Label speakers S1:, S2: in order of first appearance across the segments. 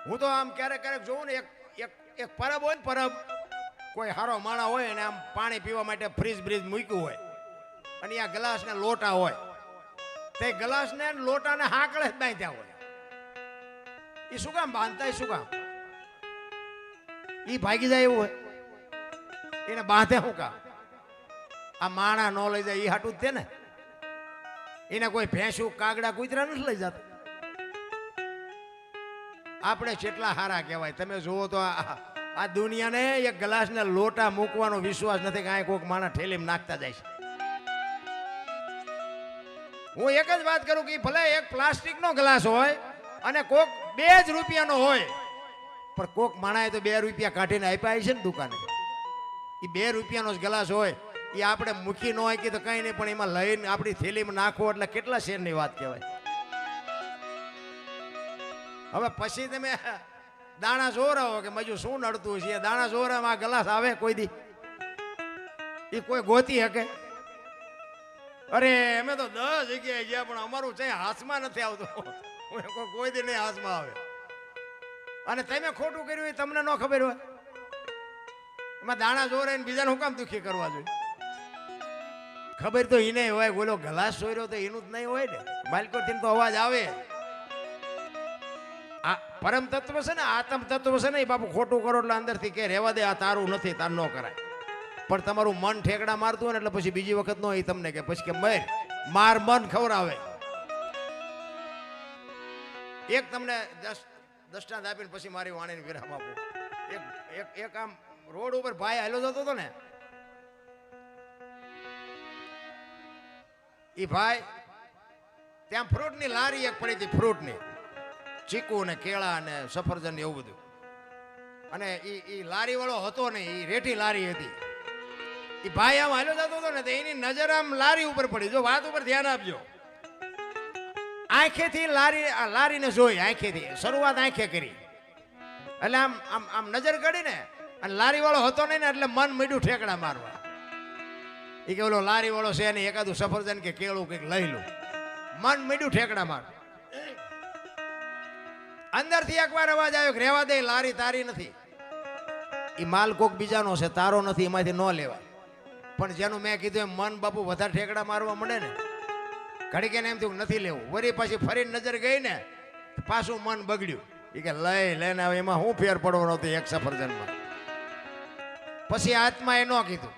S1: હું તો આમ ક્યારેક ક્યારેક જોઉં ને એક પરબ હોય ને પરબ, કોઈ હારો માણા હોય ને આમ પાણી પીવા માટે ફ્રીજ બ્રીજ મૂક્યું હોય અને આ ગ્લાસ ને લોટા હોય, તે ગ્લાસ ને લોટા ને હાકળે જ બાંધ્યા હોય. એ શું કામ બાંધતા? શું કામ? એ ભાગી જાય એવું હોય, એને બાંધે શું કામ? આ માણા ન લઈ જાય એ હાટું જ છે ને. એને કોઈ ભેંસું કાગડા કૂતરા નથી લઈ જતા. આપણે કેટલા હારા કહેવાય. તમે જુઓ તો આ દુનિયાને એક ગ્લાસ ને લોટા મૂકવાનો વિશ્વાસ નથી કે આ કોઈક માણા ઠેલીમાં નાખતા જાય છે. હું એક જ વાત કરું કે ભલે એક પ્લાસ્ટિકનો ગ્લાસ હોય અને કોક 2 જ રૂપિયાનો હોય, પણ કોક માણાએ તો 2 રૂપિયા કાઢીને આપ્યા છે ને દુકાને. એ 2 રૂપિયાનો જ ગ્લાસ હોય, એ આપણે મૂકી ન હોય કે તો કઈ નહીં, પણ એમાં લઈને આપણી થેલીમાં નાખવો એટલે કેટલા શેરની વાત કહેવાય. હવે પછી તમે દાણા જોરાવો કે મજુ શું નડતું છે, દાણા જોરામાં ગ્લાસ આવે કોઈ દી? એ કોઈ ગોતી શકે? અરે અમે તો 10 જગ્યાએ ગયા પણ અમારું છે હાથમાં નથી આવતું. કોઈ દી નહીં હાથમાં આવે. અને તમે ખોટું કર્યું હોય તમને ન ખબર હોય, એમાં દાણા જોરાઈને બીજાને હું કામ દુખી કરવા જોઈએ? ખબર તો એને હોય, બોલો ગ્લાસ સોર્યો તો એનું જ નહીં હોય ને. બાલકોથી તો અવાજ આવે. આ પરમ તત્વ છે ને, આત્મ તત્વ છે ને, એ બાપુ ખોટું કરો એટલે અંદરથી કે રહેવા દે, આ તારું નથી, તાર ન કરાય. પણ તમારું મન ઠેકડા મારતું હોય ને એટલે પછી બીજી વખત નો એ તમને કે પછી કે માર મન ખવડાવે. એક તમને દષ્ટાંત આપીને પછી મારી વાણીને વિરામ આપું. એક આમ રોડ ઉપર ભાઈ હાલો જતો હતો ને, એ ભાઈ ત્યાં ફ્રૂટની લારી એક પડી હતી, ફ્રૂટની, ચીકુ ને કેળા ને સફરજન એવું બધું. અને એ લારી વાળો હતો ને, એ રેઠી લારી હતી. એ ભાઈ આમ હાલ્યો જતો હતો ને તો એની નજર આમ લારી ઉપર પડી. જો વાત ઉપર ધ્યાન આપજો. આંખેથી લારીને જોઈ, આંખેથી શરૂઆત આંખે કરી, એટલે આમ આમ આમ નજર કરી ને, અને લારી વાળો હતો નહીં ને એટલે મન મીડું ઠેકડા મારવા. એ કે ઓલો લારી વાળો છે ને એકાદું સફરજન કે કેળું કંઈક લઈ લો. મન મીડું ઠેકડા માર. અંદરથી એકવાર અવાજ આવ્યો કે રહેવા દે, લારી તારી નથી. એ માલ કોક બીજાનો છે, તારો નથી, એમાંથી ન લેવાય. પણ જેનું મેં કીધું એમ મન બાપુ વધારે ઠેકડા મારવા મળે ને, ઘડી કે એમ થયું નથી લેવું. વળી પાછી ફરીને નજર ગઈ ને, પાછું મન બગડ્યું. એ કે લઈને આવે, એમાં હું ફેર પડવાનો હતો એક સફરજનમાં. પછી આત્મા એ ન કીધું.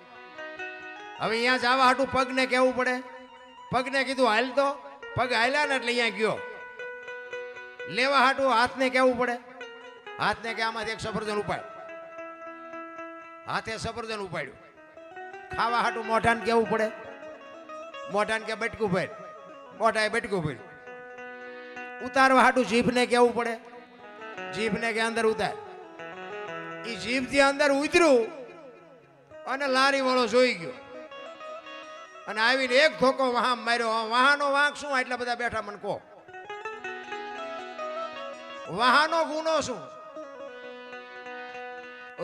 S1: હવે અહીંયા જવા હાટું પગને કહેવું પડે. પગને કીધું હાલ તો, પગ હાલ્યા ને એટલે અહીંયા ગયો. લેવા હાટું હાથને કહેવું પડે. હાથને કે આમાંથી એક સફરજન ઉપાડ. હાથે સફરજન ઉપાડ્યું. ખાવા હાટું મોઢાને કહેવું પડે. મોઢાને કે બટકું ભર. મોઢાએ બટકું ભર્યું. ઉતારવા હાટું જીભને કહેવું પડે. જીભને કે અંદર ઉતાર. એ જીભથી અંદર ઉતર્યું અને લારી વાળો જોઈ ગયો અને આવીને એક ધોકો વાહન માર્યો. વાહનો વાંક શું? એટલા બધા બેઠા મને કહો, વાહનો ગુનો શું?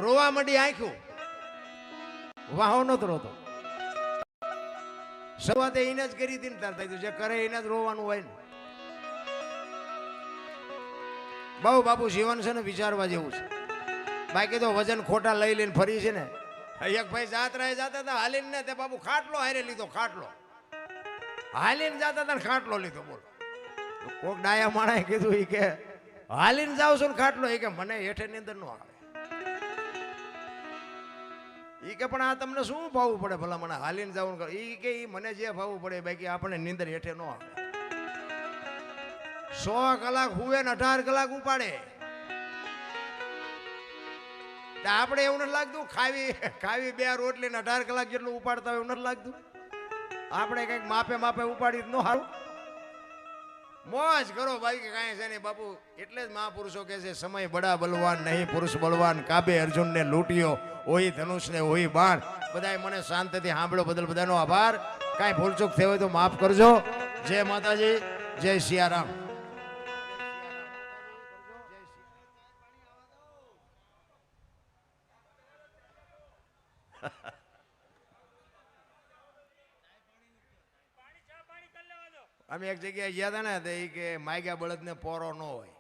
S1: રોવા માંડી આંખ્યું. વાહો નતો રોતો. શરૂઆત એને જ કરી હતી ને, તાર થાય જે કરે એને જ રોવાનું હોય ને. બહુ બાપુ જીવન છે ને વિચારવા જેવું છે. બાકી તો વજન ખોટા લઈ લઈને ફરી છે ને. એક ભાઈ જાત્રાએ જતા હતા, હાલીને ને તે બાપુ ખાટલો હારે લીધો. ખાટલો હાલીને જતા હતા ને ખાટલો લીધો. બોલો, કોક ડાયા માણાએ કીધું એ કે હાલીને જાવ છો ને ખાટલો? એ કે મને હેઠે ની અંદર નો આવે. એ કે પણ આ તમને શું ભાવવું પડે ભલા મને હાલીને જવું? એ કે મને જે ભાવવું પડે, બાકી આપણે નીંદર હેઠે ન આવે. 100 કલાક હુવે ને 18 કલાક ઉપાડે. આપણે એવું નથી લાગતું ખાવી 2 રોટલી ને 18 કલાક જેટલું ઉપાડતા હોય એવું નથી લાગતું? આપણે કઈક માપે ઉપાડી ન સારું? મોજ કરો બાકી કાંઈ છે નહીં બાપુ. એટલે જ મહાપુરુષો કે છે સમય બડા બલવાન નહીં પુરુષ બળવાન. કાબે અર્જુન ને લૂંટ્યો, ઓય ધનુષ ને ઓય બાણ. બધાય મને શાંતિથી સાંભળ્યો બદલ બધાનો આભાર. કાંઈ ભૂલચૂક થઈ હોય તો માફ કરજો. જય માતાજી, જય સિયારામ. અમે એક જગ્યાએ ગયા હતા ને, તો એ કે માગ્યા બળદ ને પોરો ન હોય.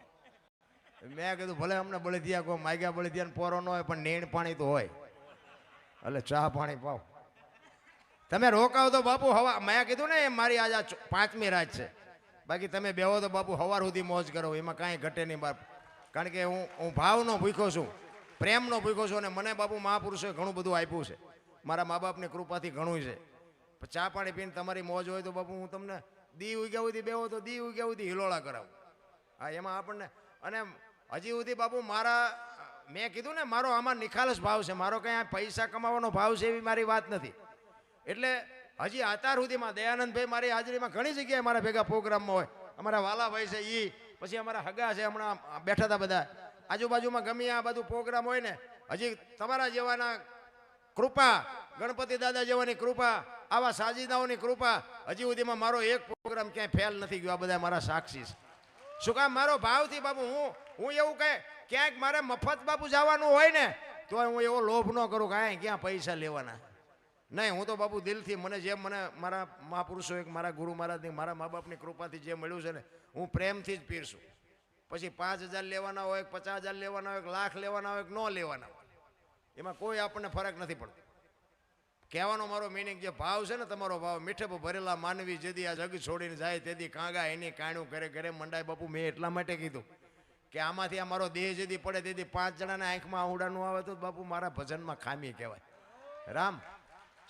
S1: મેં કીધું ભલે અમને બળદિયા કોઈ માગ્યા બળદિયા પોરો ન હોય પણ નેણ પાણી તો હોય, એટલે ચા પાણી પાવ. તમે રોકાવ તો બાપુ હવા, મેં કીધું ને મારી આજે 5મી રાત છે, બાકી તમે બેહો તો બાપુ સવાર સુધી મોજ કરો, એમાં કાંઈ ઘટે નહીં બાપ. કારણ કે હું ભાવનો ભૂખ્યો છું, પ્રેમનો ભૂખ્યો છું, અને મને બાપુ મહાપુરુષોએ ઘણું બધું આપ્યું છે, મારા મા બાપની કૃપાથી ઘણું છે. ચા પાણી પીને તમારી મોજ હોય તો બાપુ હું તમને દી ઉગ્યા સુધી બેહો તો દી ઉગ્યા સુધી હિલોળા કરાવું. હા, એમાં આપણને, અને હજી સુધી બાપુ મારા, મેં કીધું ને મારો આમાં નિખાલસ ભાવ છે, મારો કંઈ આ પૈસા કમાવાનો ભાવ છે એવી મારી વાત નથી. એટલે હજી અત્યાર સુધીમાં દયાનંદભાઈ મારી હાજરીમાં ઘણી જગ્યાએ મારા ભેગા પ્રોગ્રામમાં હોય, અમારા વાલાભાઈ છે એ, પછી અમારા હગા છે, હમણાં બેઠા હતા બધા આજુબાજુમાં, ગમે આ બધું પ્રોગ્રામ હોય ને, હજી તમારા જેવાના કૃપા, ગણપતિ દાદા જેવાની કૃપા, આવા સાજીદાઓની કૃપા, હજી સુધીમાં મારો એક પ્રોગ્રામ ક્યાંય ફેલ નથી ગયો. આ બધા મારા સાક્ષી છે. શું કામ? મારો ભાવથી બાપુ હું એવું કહે ક્યાંક મારે મફત બાપુ જવાનું હોય ને તો હું એવો લોભ ન કરું કે ક્યાં પૈસા લેવાના નહીં. હું તો બાપુ દિલથી, મને જેમ મને મારા મહાપુરુષો, એક મારા ગુરુ મહારાજની, મારા મા બાપની કૃપાથી જે મળ્યું છે ને, હું પ્રેમથી જ પીરશું. પછી 5,000 લેવાના હોય, 50,000 લેવાના હોય, લાખ લેવાના હોય, ન લેવાના હોય, એમાં કોઈ આપણને ફરક નથી પડતો. કહેવાનો મારો મિનિંગ જે ભાવ છે ને, તમારો ભાવ, મીઠે ભરેલા માનવી જેદી આ જગ છોડીને જાય તેથી કાંગા એની કાણું ઘરે ઘરે મંડાય. બાપુ મેં એટલા માટે કીધું કે આમાંથી આ મારો દેહ જેદી પડે તેથી 5 જણાને આંખમાં આવડાનું આવે તો બાપુ મારા ભજનમાં ખામી કહેવાય. રામ,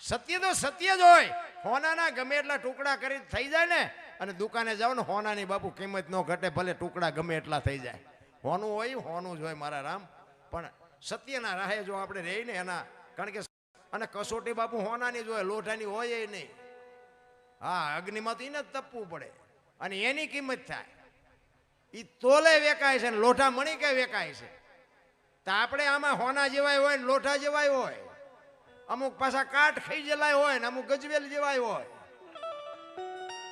S1: સત્ય તો સત્ય જ હોય. હોનાના ગમે એટલા ટુકડા કરી થઈ જાય ને, અને દુકાને જાઓ ને હોનાની બાપુ કિંમત ન ઘટે, ભલે ટુકડા ગમે એટલા થઈ જાય. હોનું હોય હોનું જ હોય મારા રામ. પણ સત્યના રાહે જો આપણે રહીને એના, કારણ કે અને કસોટી બાપુ હોનાની જ હોય, લોઢાની હોય એ નહીં. હા, અગ્નિમાં તો એને જ તપવું પડે અને એની કિંમત થાય. એ તોલે વેકાય છે ને લોઢા મણી કે વેકાય છે. તો આપણે આમાં હોના જેવાય હોય ને લોઢા જેવાય હોય, અમુક પાછા કાઠ ખાઈ જેલાય હોય ને અમુક ગજવેલ જેવાય હોય.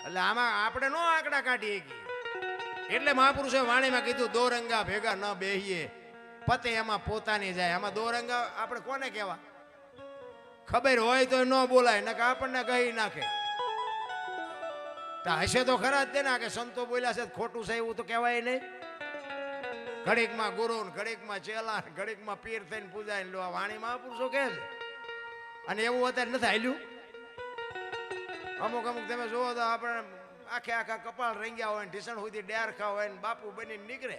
S1: એટલે આમાં આપણે નો આંકડા કાઢીએ ગઈ. એટલે મહાપુરુષે વાણીમાં કીધું, દોરંગા ભેગા ન બેહીએ, પતે એમાં પોતાની જાય. આમાં દોરંગા આપણે કોને કહેવા? ખબર હોય તો ન બોલાય, ને કે આપણને કહી નાખે. હશે તો ખરા જ દે ને કે સંતો બોલ્યા છે ખોટું છે એવું તો કહેવાય નહીં. ઘડીકમાં ગુરુ, ઘડીકમાં ચેલા, ઘડીકમાં પીર થઈને પૂજાય લો, વાણી મહાપુરુષો કહે છે. અને એવું અત્યારે નથી હાલ્યું. અમુક અમુક તમે જુઓ તો આપણે આખા કપાળ રંગ્યા હોય ને ઢીસણ સુધી ડેરખા હોય ને બાપુ બનીને નીકળે.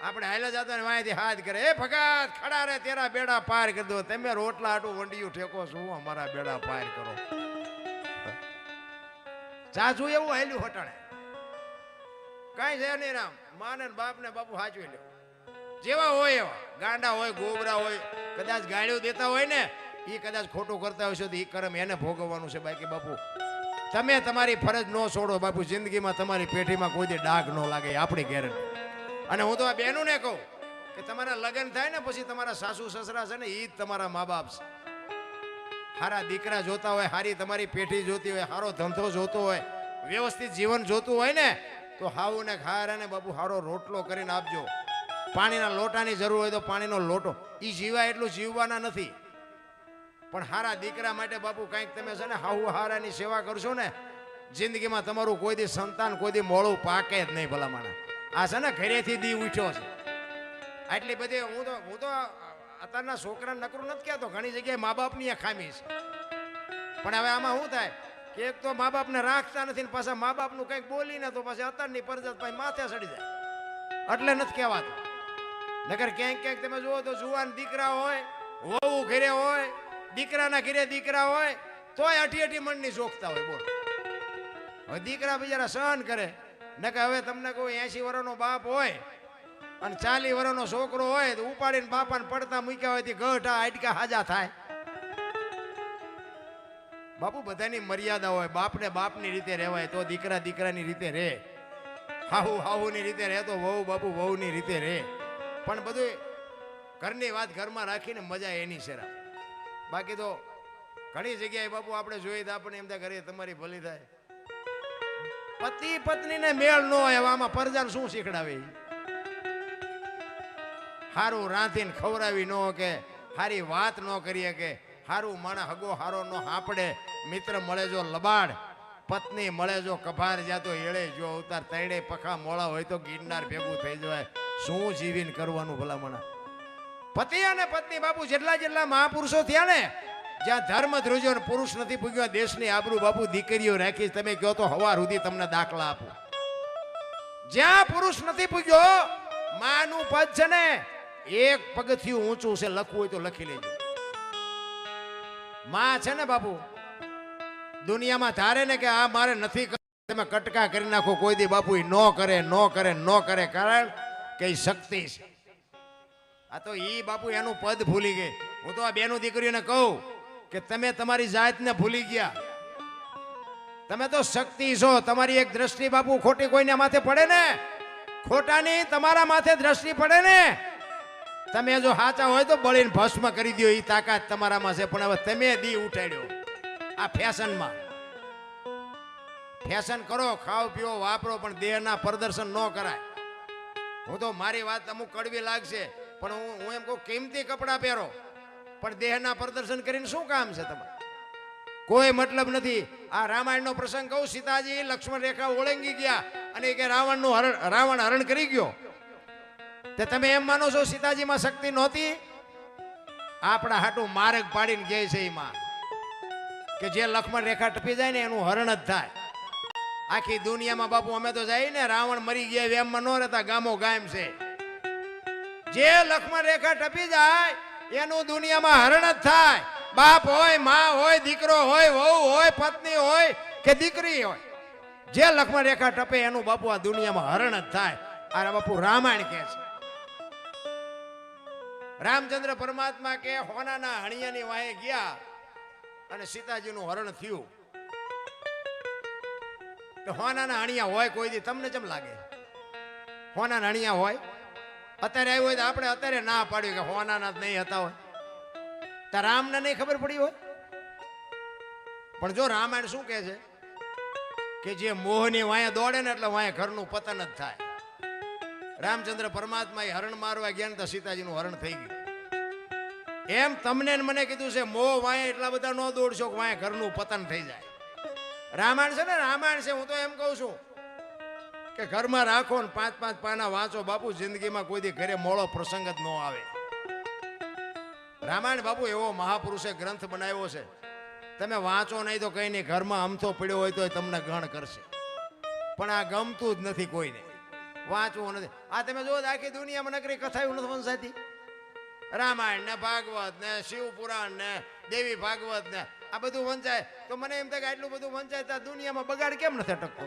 S1: આપણે હાલે જતા ને વાંયથી હાથ કરે, એ ભગત ખડા રે તેરા બેડા પાર કરી દો. તમે રોટલા આટું વંડિયું ઠેકો છો, અમારા બેડા પાર કરો. ચાચું એવું હાલ્યું હટાણે કઈ છે નહીં. રામ, માને બાપ ને બાપુ સાચવી લ્યો. જેવા હોય એવા, ગાંડા હોય, ગોબરા હોય, કદાચ ગાળ્યો દેતા હોય ને, એ કદાચ ખોટું કરતા હોય છે તો એ કર્મ એને ભોગવવાનું છે. બાકી બાપુ તમે તમારી ફરજ ન છોડો બાપુ, જિંદગીમાં તમારી પેઢીમાં કોઈ દી ડાઘ ન લાગે, આપણી ગેરંટી. અને હું તો આ બહેનોને કહું કે તમારા લગ્ન થાય ને પછી તમારા સાસુ સસરા છે ને એ જ તમારા મા બાપ છે. સારા દીકરા જોતા હોય, સારી તમારી પેઢી જોતી હોય, સારો ધંધો જોતો હોય, વ્યવસ્થિત જીવન જોતું હોય ને, તો હાવ ને ખારાને બાપુ સારો રોટલો કરીને આપજો. પાણીના લોટાની જરૂર હોય તો પાણીનો લોટો, એ જીવાય એટલું જીવવાના નથી. પણ સારા દીકરા માટે બાપુ કંઈક તમે છે ને હાવ હારાની સેવા કરશો ને, જિંદગીમાં તમારું કોઈ દી સંતાન કોઈ દી મોડું પાકે જ નહીં. ભલા માણા આ છે ને ઘરેથી દી ઉઠ્યો છે. આટલી બધી હું તો અત્યારના છોકરાને નકરું નથી કહેતો, ઘણી જગ્યાએ મા બાપની ખામી છે. પણ હવે આમાં શું થાય કે એક તો મા બાપને રાખતા નથી ને પાછા મા બાપનું કંઈક બોલીને તો પછી અત્યારની પરજત ભાઈ માથે ચડી જાય. એટલે નથી કહેવાતું. નકર ક્યાંક ક્યાંક તમે જુઓ તો જુવાન દીકરા હોય, વહુ ઘરે હોય, દીકરાના ઘરે દીકરા હોય, તોય અઠી મણની જોખતા હોય. બોલ, હવે દીકરા બિચારા સહન કરે. નકે હવે તમને કોઈ 80 વર્ષનો બાપ હોય અને 40 વર્ષનો છોકરો હોય તો ઉપાડીને બાપાને પડતા મૂક્યા હોય ગઢા હાડકા હાજા થાય. બાપુ બધાની મર્યાદા હોય. બાપને બાપની રીતે રહેવાય તો દીકરા દીકરાની રીતે રહે, હાહુ હાહુની રીતે રહે તો વહુ બાપુ વહુની રીતે રહે. પણ બધું ઘરની વાત ઘરમાં રાખીને મજા એની છે. બાકી તો ઘણી જગ્યાએ બાપુ આપણે જોઈએ તો આપણે એમ થાય તમારી ભલી થાય. પતિ પત્નીને મેળ ન હોય, આમાં પરજાન શું શીખડાવે? હારું રાંધીને ખવડાવી ન કે, હારી વાત ન કરીએ કે, હારું માણા હગો હારો ન હાપડે, મિત્ર મળે જો લબાડ, પત્ની મળે જો કભાર, જા તો એળે જો અવતાર, તૈણે પખા મોળા હોય તો ગિરનાર ભેગું થઈ જાય. શું જીવીને કરવાનું ભલામણા? પતિ અને પત્ની બાપુ જેટલા જેટલા મહાપુરુષો થયા ને, જ્યાં ધર્મ ધ્રુજો ને પુરુષ નથી પૂગ્યો, દેશની આબરૂ બાપુ દીકરીઓ રાખી. તમે કહો તો હવાર સુધી તમને દાખલા આપો. જ્યાં પુરુષ નથી પૂગ્યો, માનું પદ છે ને એક પગથિયું ઊંચું છે, લખવું હોય તો લખી લેજો. માં છે ને બાપુ દુનિયામાં ધારે ને કે આ મારે નથી, તમે કટકા કરી નાખો, કોઈ દી બાપુ નો કરે નો કરે નો કરે, કારણ કે ઈ શક્તિ છે. આ તો ઈ બાપુ એનું પદ ભૂલી ગઈ. હું તો આ બેનું દીકરીઓને કહું કે તમે તમારી જાતને ભૂલી ગયા. તમે તો શક્તિ છો. તમારી એક દ્રષ્ટિ બાપુ ખોટી કોઈના માથે પડે ને, ખોટાની તમારા માથે દ્રષ્ટિ પડે ને, તમે જો સાચા હોય તો બળીને ભસ્મ કરી દો. એ તાકાત તમારામાં છે. પણ હવે તમે દી ઉઠાડ્યો આ ફેશનમાં. ફેશન કરો, ખાઓ પીઓ વાપરો, પણ દેહના પ્રદર્શન ન કરાય. હું તો મારી વાત અમુક કડવી લાગશે, પણ હું એમ કહું કિંમતી કપડાં પહેરો, પણ દેહના પ્રદર્શન કરીને શું કામ છે તમારે? કોઈ મતલબ નથી. આ રામાયણનો પ્રસંગ કહું, સીતાજી લક્ષ્મણ રેખા ઓળંગી ગયા અને કે રાવણ હરણ કરી ગયો. તે તમે એમ માનો છો સીતાજીમાં શક્તિ નહોતી? આપણા હાટું માર્ગ પાડીને ગયા છે એમાં કે જે લક્ષ્મણ રેખા ટપી જાય ને એનું હરણ જ થાય. આખી દુનિયામાં બાપુ અમે તો જાય ને, રાવણ મરી ગયા વેમમાં ન રહેતા, ગામો ગામ છે. જે લક્ષ્મણ રેખા ટપી જાય એનું દુનિયામાં હરણ જ થાય. બાપ હોય, માં હોય, દીકરો હોય, વહુ હોય, પત્ની હોય કે દીકરી હોય, જે લક્ષ્મણ રેખા ટપે એનું બાપુ આ દુનિયામાં હરણ જ થાય. આ બાપુ રામાયણ કહે છે. રામચંદ્ર પરમાત્મા કે હોનાના હણિયાની વાહે ગયા અને સીતાજીનું હરણ થયું. તો હોનાના હણિયા હોય કોઈ દી તમને કેમ લાગે? હોનાના હણિયા હોય? અત્યારે આવ્યું હોય તો આપણે અત્યારે ના પાડ્યું કે હોનાના જ નહીં હતા હોય. તો રામને નહીં ખબર પડી હોય? પણ જો રામાયણ શું કહે છે કે જે મોહની વાંહે દોડે ને એટલે વાંહે ઘરનું પતન જ થાય. રામચંદ્ર પરમાત્મા એ હરણ મારવા ગયા ને તો સીતાજીનું હરણ થઈ ગયું. એમ તમને મને કીધું છે મોહ વાંહે એટલા બધા ન દોડશો કે વાંહે ઘરનું પતન થઈ જાય. રામાયણ છે ને રામાયણ છે. હું તો એમ કહું છું કે ઘરમાં રાખો ને 5-5 પાના વાંચો બાપુ, જિંદગીમાં કોઈ દી ઘરે મોળો પ્રસંગ જ ન આવે. રામાયણ બાપુ એવો મહાપુરુષે ગ્રંથ બનાવ્યો છે, તમે વાંચો નહીં તો કઈ નહીં, ઘરમાં અમથો પડ્યો હોય તો તમને ગણ કરશે. પણ આ ગમતું જ નથી કોઈને, વાંચવું નથી. આ તમે જો આખી દુનિયામાં નકરી કથા નથી વંચાતી. રામાયણ ને ભાગવત ને શિવપુરાણ ને દેવી ભાગવત ને આ બધું વંચાય. તો મને એમ થાય કે આટલું બધું વંચાય તો દુનિયામાં બગાડ કેમ નથી અટકતો?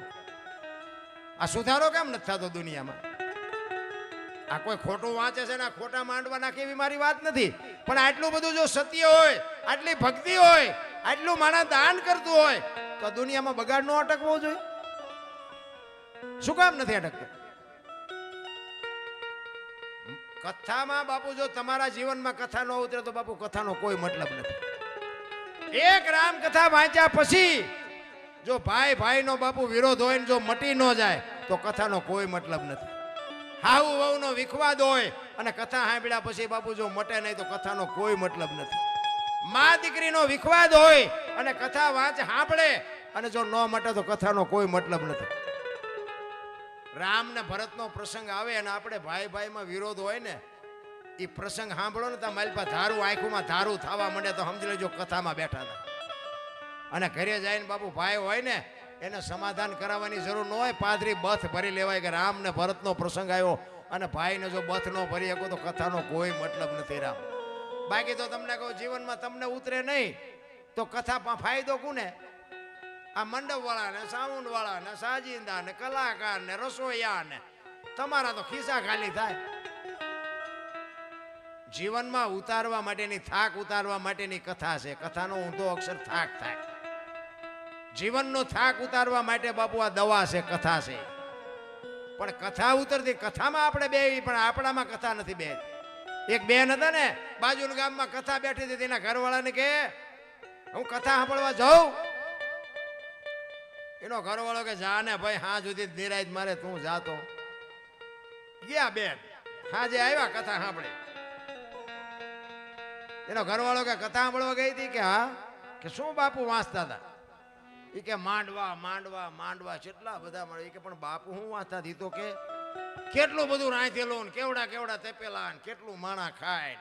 S1: આ સુધારો કેમ નથી થતો દુનિયામાં? આ કોઈ ખોટું વાંચે છે ને ખોટા માંડવા નાખે એવી મારી વાત નથી, પણ આટલું બધું જો સત્ય હોય, આટલી ભક્તિ હોય, આટલું માણસ દાન કરતું હોય તો દુનિયામાં બગાડ ન અટકવો જોઈએ. શું કામ નથી અટકતો? કથામાં બાપુ જો તમારા જીવનમાં કથા ન ઉતરે તો બાપુ કથાનો કોઈ મતલબ નથી. એક રામ કથા વાંચ્યા પછી જો ભાઈ ભાઈનો બાપુ વિરોધ હોય ને જો મટી ન જાય તો કથાનો કોઈ મતલબ નથી. હાહુ વહુનો વિખવાદ હોય અને કથા સાંભળ્યા પછી બાપુ જો મટે નહીં તો કથાનો કોઈ મતલબ નથી. મા દીકરીનો વિખવાદ હોય અને કથા સાંભળે અને જો ન મટે તો કથાનો કોઈ મતલબ નથી. રામ ને ભરતનો પ્રસંગ આવે અને આપણે ભાઈ ભાઈમાં વિરોધ હોય ને, એ પ્રસંગ સાંભળો ને તો મારી પાસે ધારું આંખોમાં ધારું થવા માંડે તો સમજી લેજો કથામાં બેઠા હતા. અને ઘરે જઈને બાપુ ભાઈ હોય ને એને સમાધાન કરાવવાની જરૂર ન હોય, પાદરી બથ ભરી લેવાય કે રામ ને ભરતનો પ્રસંગ આવ્યો અને ભાઈને જો બથ ન ભરી શકો તો કથાનો કોઈ મતલબ નથી. રામ બાકી તો તમને કહું જીવનમાં તમને ઉતરે નહીં તો કથા ફાયદો કોને? આ મંડપ વાળા ને સાઉન્ડ વાળા ને સાજિંદા ને કલાકાર ને રસોઈયા ને તમારા તો ખિસ્સા ખાલી થાય. જીવનમાં ઉતારવા માટેની થાક ઉતારવા માટેની કથા છે. કથાનો ઊંધો અક્ષર થાક થાય. જીવનનો થાક ઉતારવા માટે બાપુ આ દવા છે, કથા છે. પણ કથા ઉતરતી કથામાં આપણે બે, પણ આપણામાં કથા નથી બે. એક બેન હતા ને બાજુના ગામમાં કથા બેઠી હતી, તેના ઘરવાળાને કે હું કથા સાંભળવા જાઉં. એનો ઘરવાળો કે જા ને ભાઈ, હા સુધી નિરાજ મારે તું જાતો. ગયા બેન, હાજે આવ્યા કથા સાંભળે. એનો ઘરવાળો કે કથા સાંભળવા ગઈ હતી કે હા, કે શું બાપુ વાંચતા હતા? એ કે માંડવા માંડવા માંડવા કેટલા બધા મળે. એ કે પણ બાપુ હું વાંચતા હતી? તો કે કેટલું બધું રાંધેલું ને કેવડા કેવડા તપેલા ને કેટલું માણા ખાય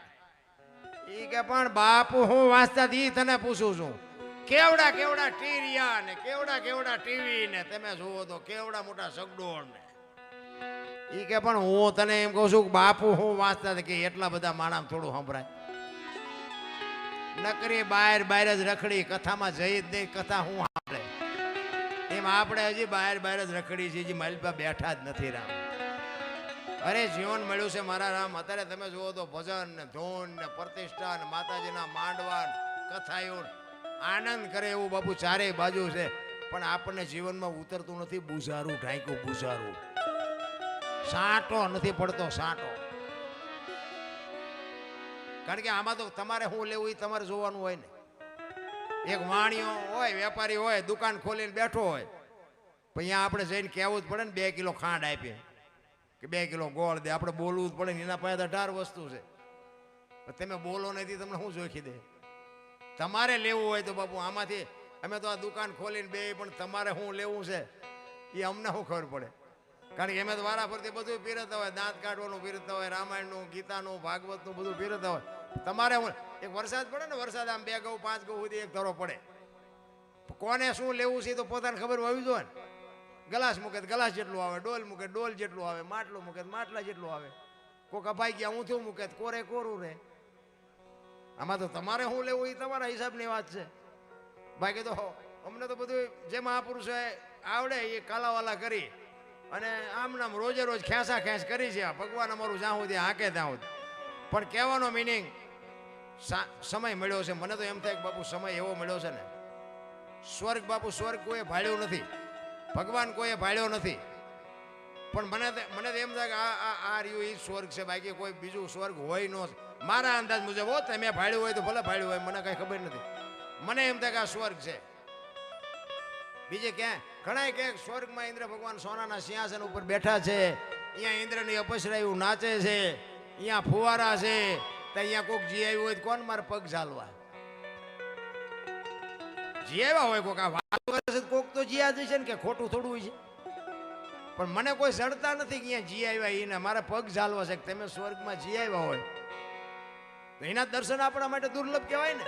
S1: ઈ કે પણ બાપુ હું વાંચતા ઈ તને પૂછું છું કેવડા કેવડા ટીરિયા ને કેવડા કેવડા ટીવી ને તમે જુઓ તો કેવડા મોટા સગડોળ ને ઈ કે પણ હું તને એમ કહું છું કે બાપુ હું વાંચતા કે એટલા બધા માણા થોડું સંભળાય નકરી બહાર બહાર જ રખડી કથામાં જઈ જ નહીં કથા હું સાંભળે એમ આપણે હજી બહાર બહાર જ રખડી છે હજી માલિપા બેઠા જ નથી રામ અરે જીવન મળ્યું છે મારા રામ અત્યારે તમે જુઓ તો ભજન ને ધૂન ને પ્રતિષ્ઠા ને માતાજીના માંડવા કથાયો આનંદ કરે એવું બાપુ ચારેય બાજુ છે પણ આપણને જીવનમાં ઉતરતું નથી બુઝારું ઢાંક્યું બુઝારું સાંટો નથી પડતો સાંટો કારણ કે આમાં તો તમારે શું લેવું એ તમારે જોવાનું હોય ને એક વાણિયો હોય વેપારી હોય દુકાન ખોલીને બેઠો હોય પણ અહીંયા આપણે જઈને કહેવું જ પડે ને 2 કિલો ખાંડ આપીએ કે 2 કિલો ગોળ દે આપણે બોલવું જ પડે ને એના પાસે 18 વસ્તુ છે તમે બોલો નથી તમને શું જોખી દે તમારે લેવું હોય તો બાપુ આમાંથી અમે તો આ દુકાન ખોલીને બે પણ તમારે શું લેવું છે એ અમને શું ખબર પડે કારણ કે અમે તો વારા ફરતી બધું પીરતા હોય દાંત કાઢવાનું પીરતા હોય રામાયણનું ગીતાનું ભાગવતનું બધું પીરતા હોય તમારે એક વરસાદ પડે ને વરસાદ આમ 2 ઘઉં 5 ઘઉં સુધી એક ધરો પડે કોને શું લેવું છે તો પોતાને ખબર હોવી જોઈએ ને ગ્લાસ મૂકે ગ્લાસ જેટલું આવે ડોલ મૂકે ડોલ જેટલું આવે માટલું મૂકે માટલા જેટલું આવે કોક અપાઈ ગયા ઊંધું મૂકે કોરે કોરું રહે આમાં તો તમારે શું લેવું એ તમારા હિસાબની વાત છે બાકી તો અમને તો બધું જે મહાપુરુષોએ આવડે એ કાલાવાલા કરી અને આમ નામ રોજે રોજ ખેંચા ખેંચ કરી છે ભગવાન અમારું જ્યાં સુધી હાકે ત્યાં સુધી પણ કહેવાનો મિનિંગ સમય મળ્યો છે મને તો એમ થાય કે બાપુ સમય એવો મળ્યો છે ને સ્વર્ગ બાપુ સ્વર્ગ કોઈએ ભાળ્યો નથી ભગવાન કોઈએ ભાળ્યો નથી પણ મને તો એમ થાય કે આ રહ્યું એ સ્વર્ગ છે બાકી કોઈ બીજું સ્વર્ગ હોય ન મારા અંદાજ મુજબ હો તમે ભાળ્યું હોય તો ભલે ભાળ્યું હોય મને કાંઈ ખબર નથી મને એમ થાય કે આ સ્વર્ગ છે બીજે ક્યાં ઘણા ક્યાંક સ્વર્ગમાં ઇન્દ્ર ભગવાન સોનાના સિંહાસન ઉપર બેઠા છે અહીંયા ઇન્દ્રની અપસરાયું નાચે છે અહીંયા ફુવારા છે તો અહીંયા કોક જી આવ્યું હોય કોણ મારે પગ ઝાલવા જી આવ્યા હોય કોક આ વાત કરે છે કોક તો જી આ છે ને કે ખોટું થોડું હોય છે પણ મને કોઈ જડતા નથી કે અહીંયા જી આવ્યા એને મારે પગ ઝાલવા છે કે તમે સ્વર્ગમાં જી આવ્યા હોય તો એના દર્શન આપણા માટે દુર્લભ કહેવાય ને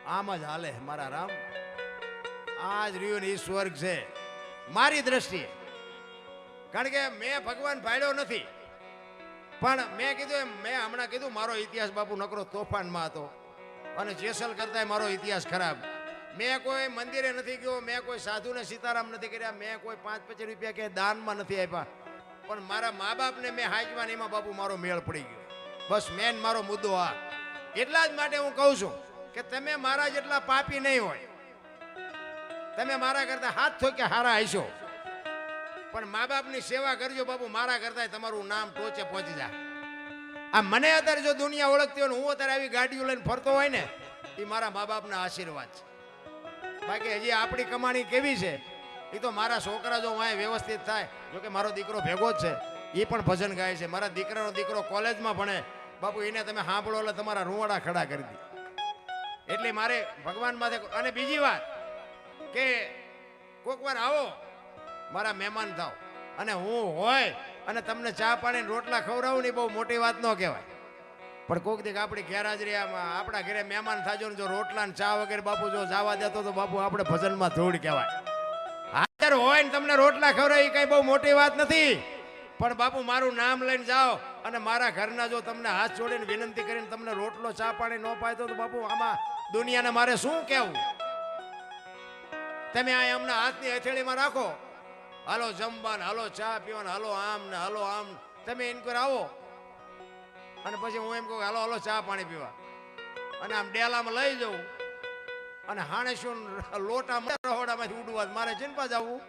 S1: આમ જ હાલે મારા રામ આજ રહ્યું ને એ સ્વર્ગ છે મારી દ્રષ્ટિએ કારણ કે મેં ભગવાન ભાળ્યો નથી પણ મેં કીધું એમ મેં હમણાં કીધું મારો ઇતિહાસ બાપુ નકરો તોફાનમાં હતો અને જેસલ કરતા મારો ઇતિહાસ ખરાબ મેં કોઈ મંદિરે નથી ગયો મેં કોઈ સાધુને સીતારામ નથી કર્યા મેં કોઈ 5-5 રૂપિયા કે દાનમાં નથી આપ્યા પણ મારા મા બાપને મેં હાજવાન એમાં બાપુ મારો મેળ પડી ગયો બસ મેન મારો મુદ્દો આ એટલા જ માટે હું કહું છું કે તમે મારા જેટલા પાપી નહીં હોય તમે મારા કરતા હાથ થોકે હારા હશો પણ મા બાપની સેવા કરજો બાપુ મારા કરતા તમારું નામ ટોચે પહોંચી જાય આ મને અત્યારે જો દુનિયા ઓળખતી હોય ને હું અત્યારે આવી ગાડીઓ લઈને ફરતો હોય ને એ મારા મા બાપના આશીર્વાદ છે બાકી હજી આપણી કમાણી કેવી છે એ તો મારા છોકરા જો વાંય વ્યવસ્થિત થાય જોકે મારો દીકરો ભેગો જ છે એ પણ ભજન ગાય છે મારા દીકરાનો દીકરો કોલેજમાં ભણે બાપુ એને તમે સાંભળો એટલે તમારા રૂવાડા ખડા કરી દે એટલે મારે ભગવાન માથે અને બીજી વાત કે કોઈક વાર આવો મારા મહેમાન થાવ અને હું હોય અને તમને ચા પાણી રોટલા ખવડાવું ને બહુ મોટી વાત ન કહેવાય પણ કોઈક દીક આપણી ગેરહાજરીમાં આપણા ઘરે મહેમાન થાજો ને જો રોટલા ને ચા વગેરે બાપુ જો જવા દેતો તો બાપુ આપણે ભજનમાં ધૂળ કહેવાય હાજર હોય ને તમને રોટલા ખવડાવે એ કઈ બહુ મોટી વાત નથી પણ બાપુ મારું નામ લઈને જાઓ અને મારા ઘરના જો તમને હાથ જોડીને વિનંતી કરીને તમને રોટલો ચા પાણી ન પાય તો બાપુ આમાં દુનિયાને મારે શું કહેવું તમે આ એમના હાથની હથેળીમાં રાખો હાલો જમવા ને હાલો ચા પીવા ને હાલો આમ ને હાલો આમ તમે ઇન્કર આવો અને પછી હું એમ કહું હાલો હાલો ચા પાણી પીવા અને આમ ડેલામાં લઈ જવું અને હાણે શું લોટા રહોડામાંથી ઉડવા મારે ચિંતા જવું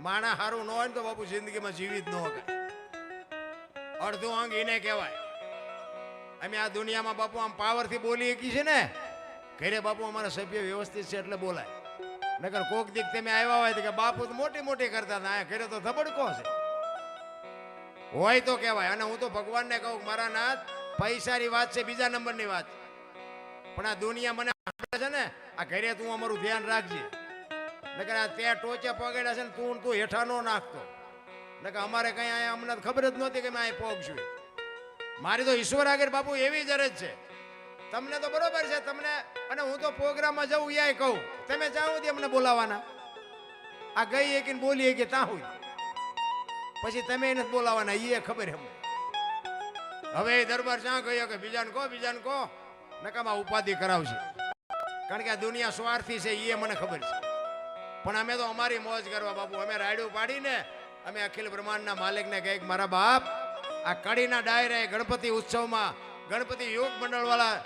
S1: માણા હારું ન હોય ને તો બાપુ જિંદગીમાં જીવી જ ન હોય અડધું અંગ એને કહેવાય અમે આ દુનિયામાં બાપુ આમ પાવરથી બોલી શકી છે ને ઘરે બાપુ અમારા સભ્ય વ્યવસ્થિત છે એટલે બોલાય નકર કોક દીક તમે આવ્યા હોય તો કે બાપુ તો મોટી મોટી કરતા હતા ઘરે તો ધબડકો છે હોય તો કહેવાય અને હું તો ભગવાનને કહું મારા નાથ પૈસાની વાત છે બીજા નંબરની વાત પણ આ દુનિયા મને છે ને આ ઘરે તું અમારું ધ્યાન રાખજે નકર આ તે ટોચે પગડ્યા છે ને તું હેઠા નો નાખતો, નકર અમારે કઈ અહીંયા અમને ખબર જ નહોતી કે મેં અહીં પહોંચશું. મારી તો ઈશ્વર આગળ બાપુ એવી જ અરજ છે. તમને તો બરોબર છે તમને, અને હું તો પ્રોગ્રામમાં જઉં યાય કહું તમે જાઓ તે અમને બોલાવાના. આ ગઈ એકીને બોલી કે ત્યાં હોય પછી તમે એને બોલાવાના એ ખબર એમ. હવે એ દરબાર ક્યાં ગયો કે બીજાને કહો નકામાં ઉપાધિ કરાવશે, કારણ કે આ દુનિયા સ્વાર્થી છે એ મને ખબર છે. પણ અમે તો અમારી મોજ કરવા બાપુ, અમે રાયડું પાડીને અમે અખિલ બ્રહ્માંડના માલિકને કહે મારા બાપ આ કડીના ડાયરે ગણપતિ ઉત્સવમાં ગણપતિ યોગ મંડળ વાળા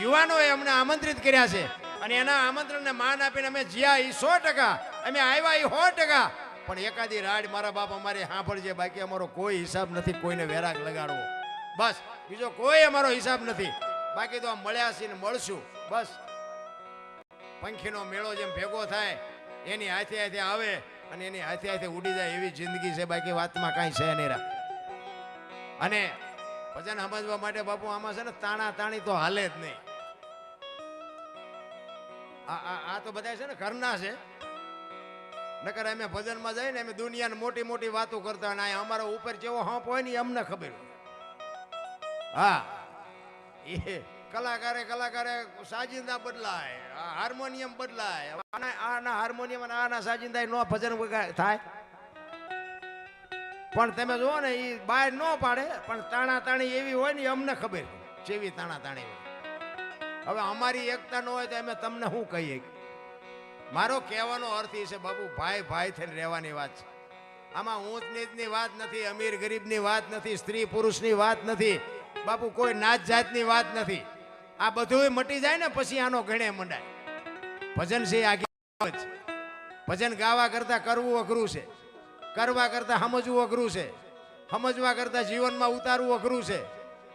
S1: યુવાનોએ અમને આમંત્રિત કર્યા છે, અને એના આમંત્રણને માન આપીને અમે જ્યાં એ 100%, અમે આવ્યા એ 100%. પણ એકાદી રાડ મારા બાપ અમારે સાંભળજે, બાકી અમારો કોઈ હિસાબ નથી કોઈને વેરાગ લગાડવો, બસ બીજો કોઈ અમારો હિસાબ નથી. બાકી તો આ મળ્યા છીએ ને મળશું બસ. પંખીનો મેળો જેમ ભેગો થાય એની હાથે હાથે આવે અને એની હાથે હાથે ઉડી જાય એવી જિંદગી છે, બાકી વાતમાં કાંઈ છે નહીં રા. અને ભજન સમજવા માટે બાપુ આમાં છે ને તાણા તાણી તો હાલે જ નહીં. આ તો બધા છે ને ઘરના છે, નકર અમે ભજનમાં જઈએ ને અમે દુનિયાને મોટી મોટી વાતો કરતા, અને અમારો ઉપર જેવો હંપ હોય ને અમને ખબર હોય. હા એ કલાકારે સાજિંદા બદલાય, હાર્મોનિયમ બદલાય, આના હાર્મોનિયમ અને આના સાજિંદા નો ભજન થાય. પણ તમે જુઓ ને એ બહાર ન પાડે, પણ તાણા તાણી એવી હોય ને અમને ખબર જેવી તાણા તાણી હોય. હવે અમારી એકતા ન હોય તો અમે તમને શું કહીએ. મારો કહેવાનો અર્થ એ છે બાપુ, ભાઈ ભાઈ થઈને રહેવાની વાત છે. આમાં ઊંચ નીચની વાત નથી, અમીર ગરીબની વાત નથી, સ્ત્રી પુરુષની વાત નથી બાપુ, કોઈ નાત જાતની વાત નથી. આ બધું મટી જાય ને પછી આનો ગણે મંડાય. ભજન છે આગળ, ભજન ગાવા કરતા કરવું અઘરું છે, કરવા કરતા સમજવું અઘરું છે, સમજવા કરતા જીવનમાં ઉતારવું અઘરું છે.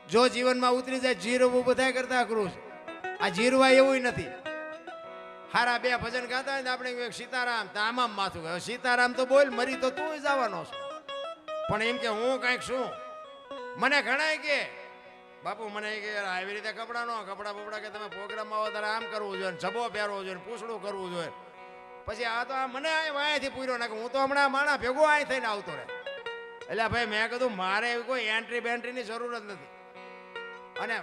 S1: જો જીવનમાં ઉતરી જાય જીરવું બધા કરતા અઘરું છે. આ જીરવા એવું નથી. હારા બે ભજન ગાતા હોય આપણે સીતારામ તો આમાં માથું ગયું, સીતારામ તો બોલ, મરી તો તું જવાનો છો. પણ એમ કે હું કઈક શું, મને ઘણા કે બાપુ મને કે આવી રીતે કપડા બપડા કે તમે પ્રોગ્રામમાં આવો ત્યારે આમ કરવું જોઈએ, જબો પહેરવો જોઈએ, પૂછડું કરવું જોઈએ. પછી આ તો મને વાયાથી પૂર્યો નાખે. હું તો હમણાં માણા ભેગો અહીં થઈને આવતો રહે. એટલે ભાઈ મેં કીધું મારે એવી કોઈ એન્ટ્રી બેન્ટ્રીની જરૂર જ નથી, અને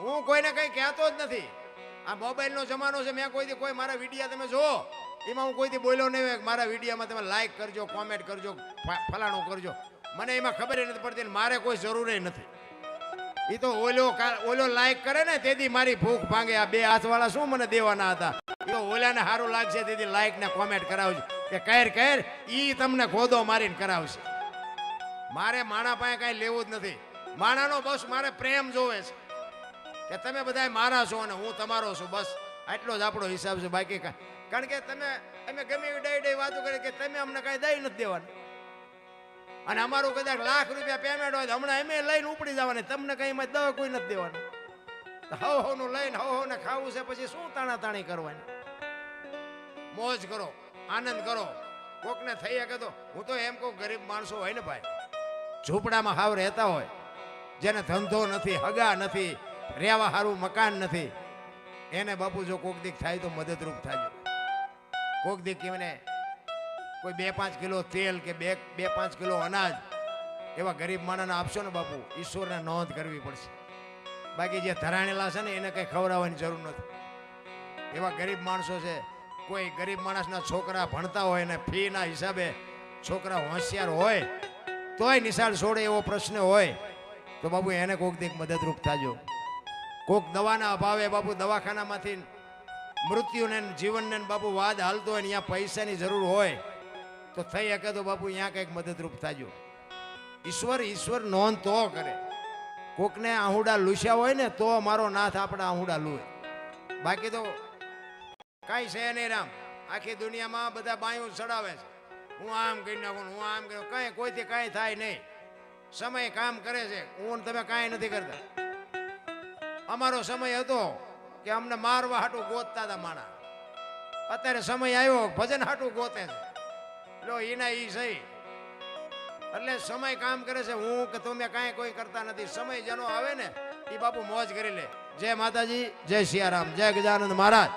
S1: હું કોઈને કંઈ કહેતો જ નથી. આ મોબાઈલનો જમાનો છે, મેં કોઈથી કોઈ મારા વિડીયા તમે જુઓ એમાં હું કોઈથી બોલ્યો નહીં મારા વિડીયામાં તમે લાઈક કરજો, કોમેન્ટ કરજો, ફલાણું કરજો. મને એમાં ખબર નથી પડતી, મારે કોઈ જરૂર નથી. એ તો ઓલો લાઈક કરે ને તેથી મારી ભૂખ ભાંગે. આ બે હાથવાળા શું મને દેવાના હતા, એ તો ઓલાને સારું લાગશે તેથી લાઈક ને કોમેન્ટ કરાવજો કે કર ઈ તમને ખોદો મારીને કરાવશે. મારે માણા પાસે કાંઈ લેવું જ નથી. માણાનો બસ મારે પ્રેમ જોવે છે કે તમે બધા મારા છો અને હું તમારો છું, બસ આટલો જ આપણો હિસાબ છે. બાકી કારણ કે અમે ગમે એવી ડઈ વાતો કરી કે તમે અમને કાંઈ દઈ નથી દેવાનું, અને અમારું કદાચ લાખ રૂપિયા પેમેન્ટ હોય તો હમણાં અમે લઈને ઉપડી જવાની, તમને કઈ એમાં દવા કોઈ નથી દેવાનું. હવનું લઈને હવને ખાવું છે, પછી શું તાણા તાણી કરવાની. મોજ કરો, આનંદ કરો. કોકને થઈ શકે તો હું તો એમ કહું, ગરીબ માણસો હોય ને ભાઈ, ઝૂંપડામાં હાવ રહેતા હોય, જેને ધંધો નથી, હગા નથી, રહેવા સારું મકાન નથી, એને બાપુ જો કોક દીક થાય તો મદદરૂપ થાય. કોક દીક એને કોઈ 2-5 કિલો તેલ કે 2-5 કિલો અનાજ એવા ગરીબ માણસને આપશો ને બાપુ, ઈશ્વરને નોંધ કરવી પડશે. બાકી જે ધરાણેલા છે ને એને કંઈ ખવડાવવાની જરૂર નથી. એવા ગરીબ માણસો છે. કોઈ ગરીબ માણસના છોકરા ભણતા હોય ને ફીના હિસાબે છોકરા હોશિયાર હોય તોય નિશાળ છોડે એવો પ્રશ્ન હોય તો બાપુ એને કોક દીક મદદરૂપ થાજો. કોક દવાના અભાવે બાપુ દવાખાનામાંથી મૃત્યુને જીવનને બાપુ વાદ હાલતો હોય ને અહીંયા પૈસાની જરૂર હોય તો થઈ શકે તો બાપુ અહીંયા કંઈક મદદરૂપ થાજો. ઈશ્વર નોંધ તો કરે. કોકને આહુડા લૂસ્યા હોય ને તો મારો નાથ આપણા આહુડા લૂએ, બાકી તો કાંઈ છે નહીં રામ. આખી દુનિયામાં બધા બાયું ચડાવે છે, હું આમ કરી નાખું, હું આમ કર્યું, કાંઈ કોઈથી કાંઈ થાય નહીં. સમય કામ કરે છે, હું તમે કાંઈ નથી કરતા. અમારો સમય હતો કે અમને મારવા હાટું ગોતતા હતા માણા, અત્યારે સમય આવ્યો ભજન હાટું ગોતે છે. લો એના ઈ સહી. એટલે સમય કામ કરે છે, હું કે તમે કાંઈ કોઈ કરતા નથી. સમય જેનો આવે ને એ બાપુ મોજ કરી લે. જય માતાજી, જય સિયારામ, જય ગજાનંદ મહારાજ.